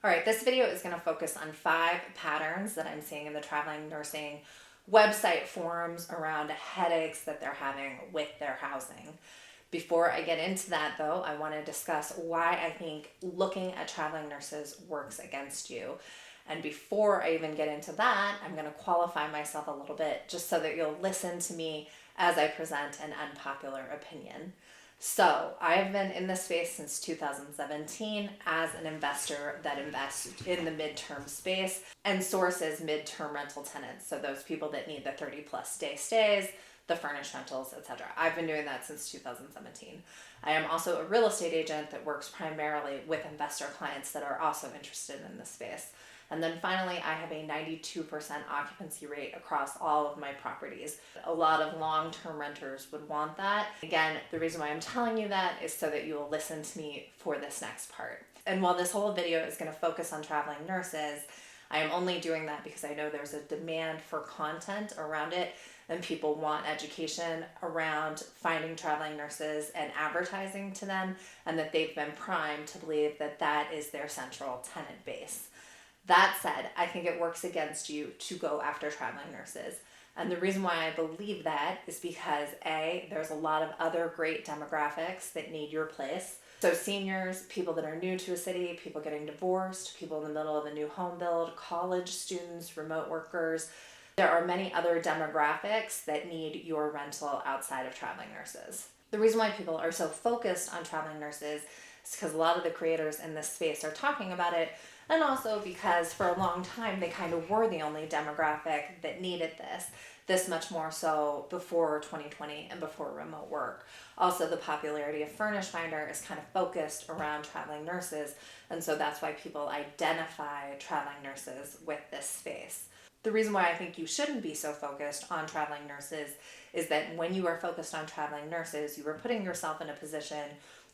All right, this video is going to focus on 5 patterns that I'm seeing in the traveling nursing website forums around headaches that they're having with their housing. Before I get into that though, I want to discuss why I think looking at traveling nurses works against you. And before I even get into that, I'm going to qualify myself a little bit just so that you'll listen to me as I present an unpopular opinion. So I've been in this space since 2017 as an investor that invests in the midterm space and sources midterm rental tenants. So those people that need the 30+ day stays, the furnished rentals, etc. I've been doing that since 2017. I am also a real estate agent that works primarily with investor clients that are also interested in this space. And then finally, I have a 92% occupancy rate across all of my properties. A lot of long-term renters would want that. Again, the reason why I'm telling you that is so that you will listen to me for this next part. And while this whole video is going to focus on traveling nurses, I am only doing that because I know there's a demand for content around it and people want education around finding traveling nurses and advertising to them, and that they've been primed to believe that that is their central tenant base. That said, I think it works against you to go after traveling nurses. And the reason why I believe that is because A, there's a lot of other great demographics that need your place. So seniors, people that are new to a city, people getting divorced, people in the middle of a new home build, college students, remote workers. There are many other demographics that need your rental outside of traveling nurses. The reason why people are so focused on traveling nurses is because a lot of the creators in this space are talking about it, and also because for a long time they kind of were the only demographic that needed this much more so before 2020 and before remote work. Also, the popularity of Furnish Finder is kind of focused around traveling nurses, and so that's why people identify traveling nurses with this space. The reason why I think you shouldn't be so focused on traveling nurses is that when you are focused on traveling nurses, you are putting yourself in a position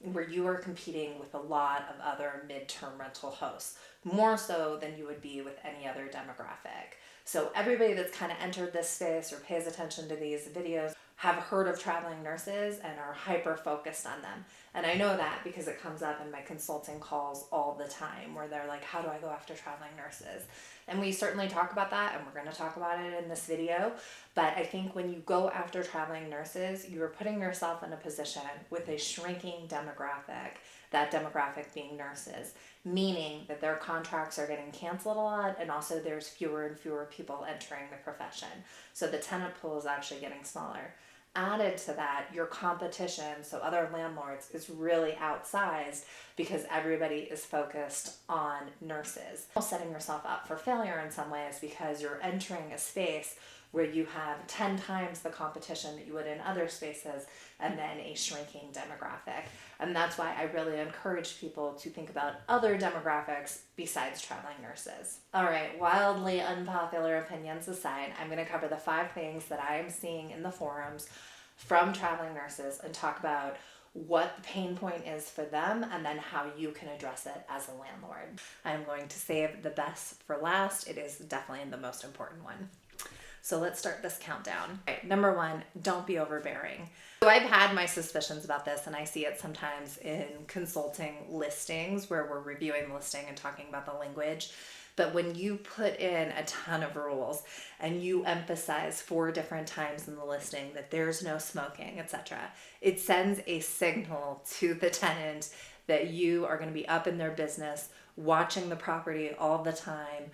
where you are competing with a lot of other midterm rental hosts, more so than you would be with any other demographic. So everybody that's kind of entered this space or pays attention to these videos have heard of traveling nurses and are hyper focused on them. And I know that because it comes up in my consulting calls all the time where they're like, how do I go after traveling nurses? And we certainly talk about that, and we're going to talk about it in this video. But I think when you go after traveling nurses, you are putting yourself in a position with a shrinking demographic, that demographic being nurses, meaning that their contracts are getting canceled a lot, and also there's fewer and fewer people entering the profession. So the tenant pool is actually getting smaller. Added to that, your competition, so other landlords, is really outsized because everybody is focused on nurses. Setting yourself up for failure in some ways because you're entering a space where you have 10 times the competition that you would in other spaces, and then a shrinking demographic. And that's why I really encourage people to think about other demographics besides traveling nurses. All right, wildly unpopular opinions aside, I'm going to cover the 5 things that I am seeing in the forums from traveling nurses and talk about what the pain point is for them and then how you can address it as a landlord. I'm going to save the best for last. It is definitely the most important one. So let's start this countdown. Right, number 1, don't be overbearing. So I've had my suspicions about this, and I see it sometimes in consulting listings where we're reviewing the listing and talking about the language. But when you put in a ton of rules and you emphasize 4 different times in the listing that there's no smoking, etc., it sends a signal to the tenant that you are going to be up in their business, watching the property all the time,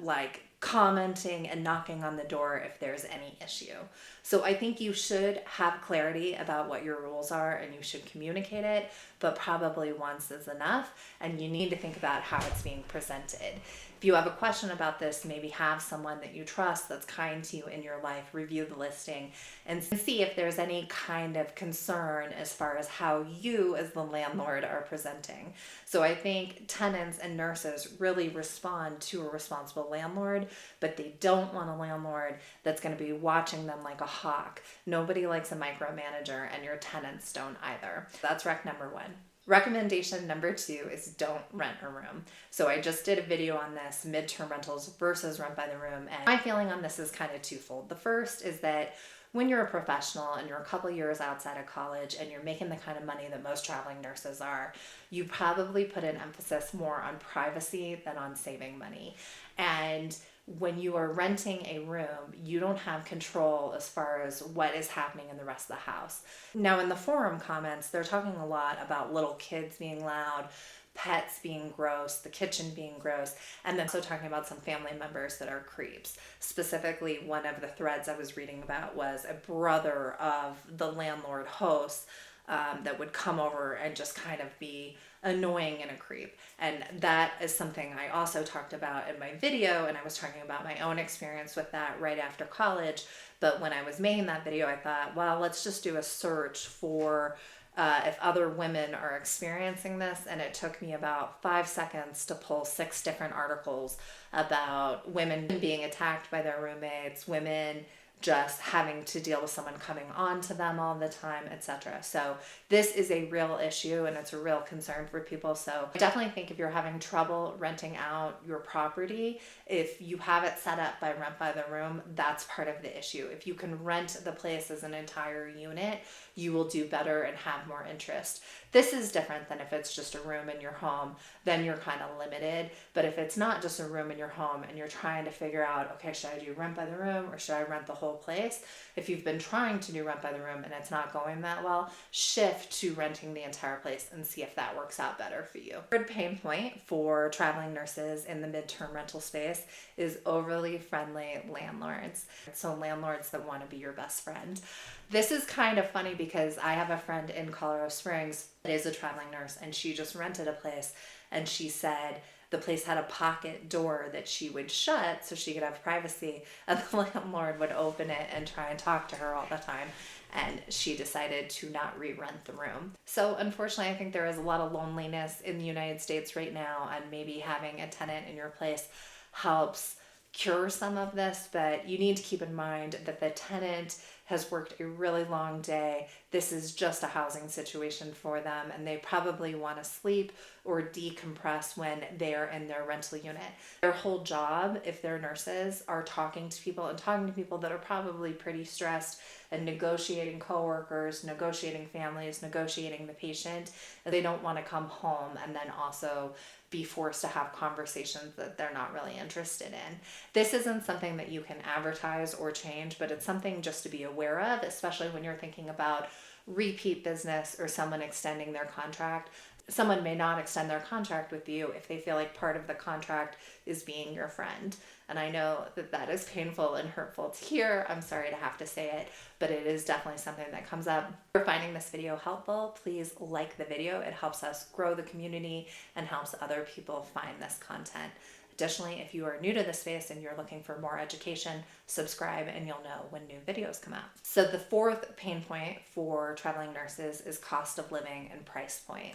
like commenting and knocking on the door if there's any issue. So I think you should have clarity about what your rules are, and you should communicate it, but probably once is enough, and you need to think about how it's being presented. If you have a question about this, maybe have someone that you trust that's kind to you in your life review the listing and see if there's any kind of concern as far as how you as the landlord are presenting. So I think tenants and nurses really respond to a responsible landlord, but they don't want a landlord that's going to be watching them like a hawk. Nobody likes a micromanager, and your tenants don't either. That's rec number 1. Recommendation number 2 is don't rent a room. So I just did a video on this, midterm rentals versus rent by the room, and my feeling on this is kind of twofold. The first is that when you're a professional and you're a couple years outside of college and you're making the kind of money that most traveling nurses are, you probably put an emphasis more on privacy than on saving money. And when you are renting a room, you don't have control as far as what is happening in the rest of the house. Now, in the forum comments, they're talking a lot about little kids being loud, pets being gross, the kitchen being gross, and then also talking about some family members that are creeps. Specifically, one of the threads I was reading about was a brother of the landlord host that would come over and just kind of be annoying and a creep. And that is something I also talked about in my video, and I was talking about my own experience with that right after college. But when I was making that video, I thought, well, let's just do a search for if other women are experiencing this, and it took me about 5 seconds to pull 6 different articles about women being attacked by their roommates, women just having to deal with someone coming on to them all the time, etc. So this is a real issue and it's a real concern for people. So I definitely think if you're having trouble renting out your property, if you have it set up by rent by the room, that's part of the issue. If you can rent the place as an entire unit, you will do better and have more interest. This is different than if it's just a room in your home, then you're kind of limited. But if it's not just a room in your home and you're trying to figure out, okay, should I do rent by the room or should I rent the whole place? If you've been trying to do rent by the room and it's not going that well, shift to renting the entire place and see if that works out better for you. Third pain point for traveling nurses in the midterm rental space is overly friendly landlords. So landlords that want to be your best friend. This is kind of funny because I have a friend in Colorado Springs that is a traveling nurse, and she just rented a place, and she said the place had a pocket door that she would shut so she could have privacy, and the landlord would open it and try and talk to her all the time, and she decided to not re-rent the room. So unfortunately, I think there is a lot of loneliness in the United States right now, and maybe having a tenant in your place helps cure some of this, but you need to keep in mind that the tenant has worked a really long day. This is just a housing situation for them, and they probably want to sleep or decompress when they're in their rental unit. Their whole job, if they're nurses, are talking to people that are probably pretty stressed and negotiating coworkers, negotiating families, negotiating the patient. And they don't want to come home and then also be forced to have conversations that they're not really interested in. This isn't something that you can advertise or change, but it's something just to be aware of, especially when you're thinking about repeat business or someone extending their contract. Someone may not extend their contract with you if they feel like part of the contract is being your friend. And I know that that is painful and hurtful to hear. I'm sorry to have to say it, but it is definitely something that comes up. If you're finding this video helpful, please like the video. It helps us grow the community and helps other people find this content. Additionally, if you are new to the space and you're looking for more education, subscribe and you'll know when new videos come out. So the fourth pain point for traveling nurses is cost of living and price point.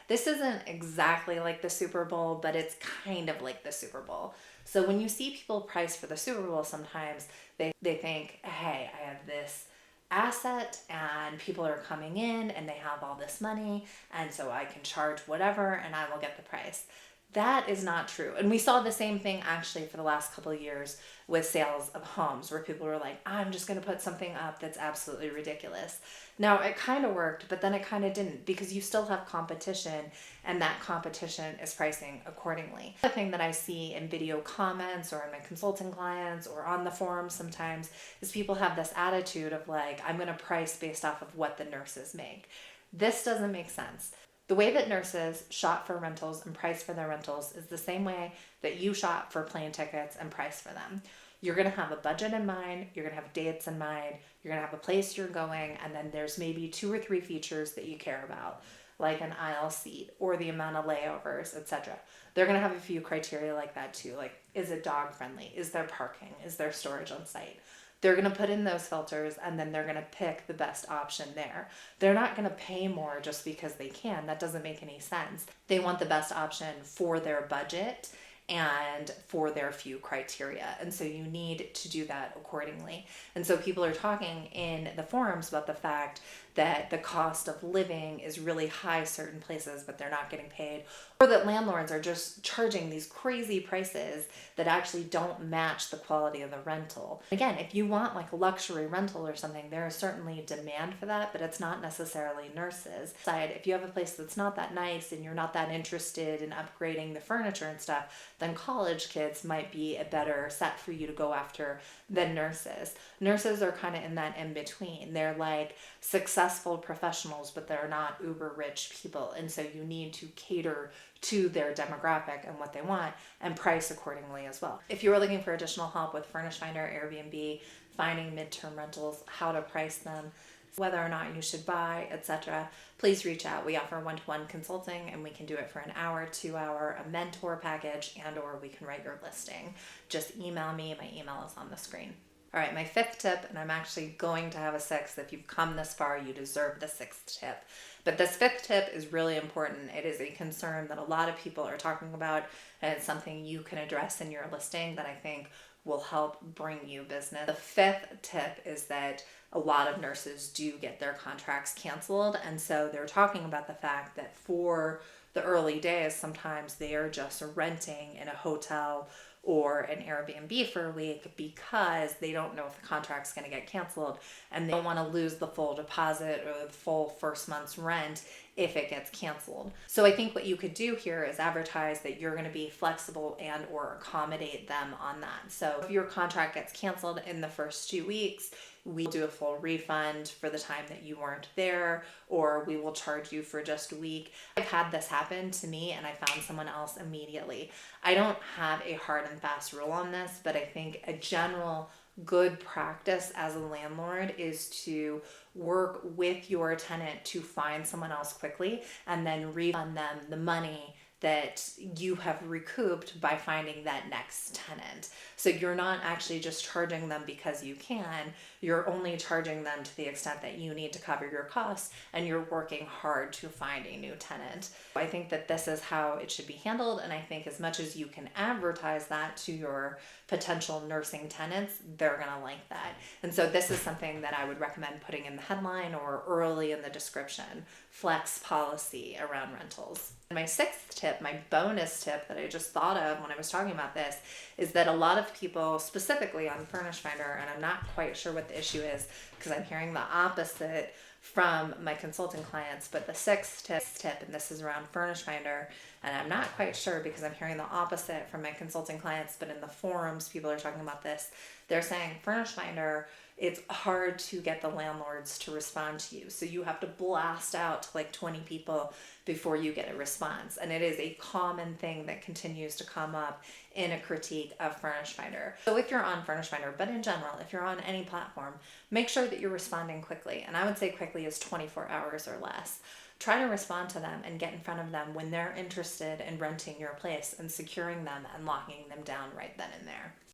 This isn't exactly like the Super Bowl, but it's kind of like the Super Bowl. So when you see people price for the Super Bowl, sometimes they think, hey, I have this asset and people are coming in and they have all this money, and so I can charge whatever and I will get the price. That is not true. And we saw the same thing actually for the last couple of years with sales of homes, where people were like, I'm just going to put something up that's absolutely ridiculous. Now, it kind of worked, but then it kind of didn't, because you still have competition, and that competition is pricing accordingly. The thing that I see in video comments or in my consulting clients or on the forums sometimes is people have this attitude of like, I'm going to price based off of what the nurses make. This doesn't make sense. The way that nurses shop for rentals and price for their rentals is the same way that you shop for plane tickets and price for them. You're going to have a budget in mind, you're going to have dates in mind, you're going to have a place you're going, and then there's maybe 2 or 3 features that you care about, like an aisle seat or the amount of layovers, etc. They're going to have a few criteria like that too, like is it dog friendly, is there parking, is there storage on site? They're going to put in those filters, and then they're going to pick the best option there. They're not going to pay more just because they can. That doesn't make any sense. They want the best option for their budget and for their few criteria. And so you need to do that accordingly. And so people are talking in the forums about the fact that the cost of living is really high certain places, but they're not getting paid or that landlords are just charging these crazy prices that actually don't match the quality of the rental. Again, if you want like a luxury rental or something, there is certainly demand for that, but it's not necessarily nurses. If you have a place that's not that nice and you're not that interested in upgrading the furniture and stuff, then college kids might be a better set for you to go after than nurses. Nurses are kind of in that in between. They're like successful professionals, but they're not uber rich people. And so you need to cater to their demographic and what they want and price accordingly as well. If you are looking for additional help with Furnish Finder, Airbnb, finding midterm rentals, how to price them, whether or not you should buy, etc., please reach out. We offer one-to-one consulting, and we can do it for an hour, 2 hour, a mentor package, and or we can write your listing. Just email me. My email is on the screen. All right, my fifth tip, and I'm actually going to have a sixth. If you've come this far, you deserve the sixth tip. But this fifth tip is really important. It is a concern that a lot of people are talking about, and it's something you can address in your listing that I think will help bring you business. The fifth tip is that a lot of nurses do get their contracts canceled, and so they're talking about the fact that for the early days, sometimes they are just renting in a hotel or an Airbnb for a week because they don't know if the contract's going to get canceled, and they don't want to lose the full deposit or the full first month's rent if it gets canceled. So I think what you could do here is advertise that you're going to be flexible and or accommodate them on that. So if your contract gets canceled in the first 2 weeks, we do a full refund for the time that you weren't there, or we will charge you for just a week. I've had this happen to me and I found someone else immediately. I don't have a hard and fast rule on this, but I think a general good practice as a landlord is to work with your tenant to find someone else quickly and then refund them the money that you have recouped by finding that next tenant. So you're not actually just charging them because you can, you're only charging them to the extent that you need to cover your costs, and you're working hard to find a new tenant. I think that this is how it should be handled, and I think as much as you can advertise that to your potential nursing tenants, they're gonna like that. And so this is something that I would recommend putting in the headline or early in the description: flex policy around rentals. And my sixth tip, my bonus tip that I just thought of when I was talking about this, is that a lot of people, specifically on Furnish Finder, and I'm not quite sure what the issue is because I'm hearing the opposite from my consulting clients, but the sixth tip, and this is around Furnish Finder, and I'm not quite sure because I'm hearing the opposite from my consulting clients, but in the forums, people are talking about this. They're saying Furnish Finder, it's hard to get the landlords to respond to you. So you have to blast out to like 20 people before you get a response. And it is a common thing that continues to come up in a critique of Furnish Finder. So if you're on Furnish Finder, but in general, if you're on any platform, make sure that you're responding quickly. And I would say quickly is 24 hours or less. Try to respond to them and get in front of them when they're interested in renting your place and securing them and locking them down right then and there.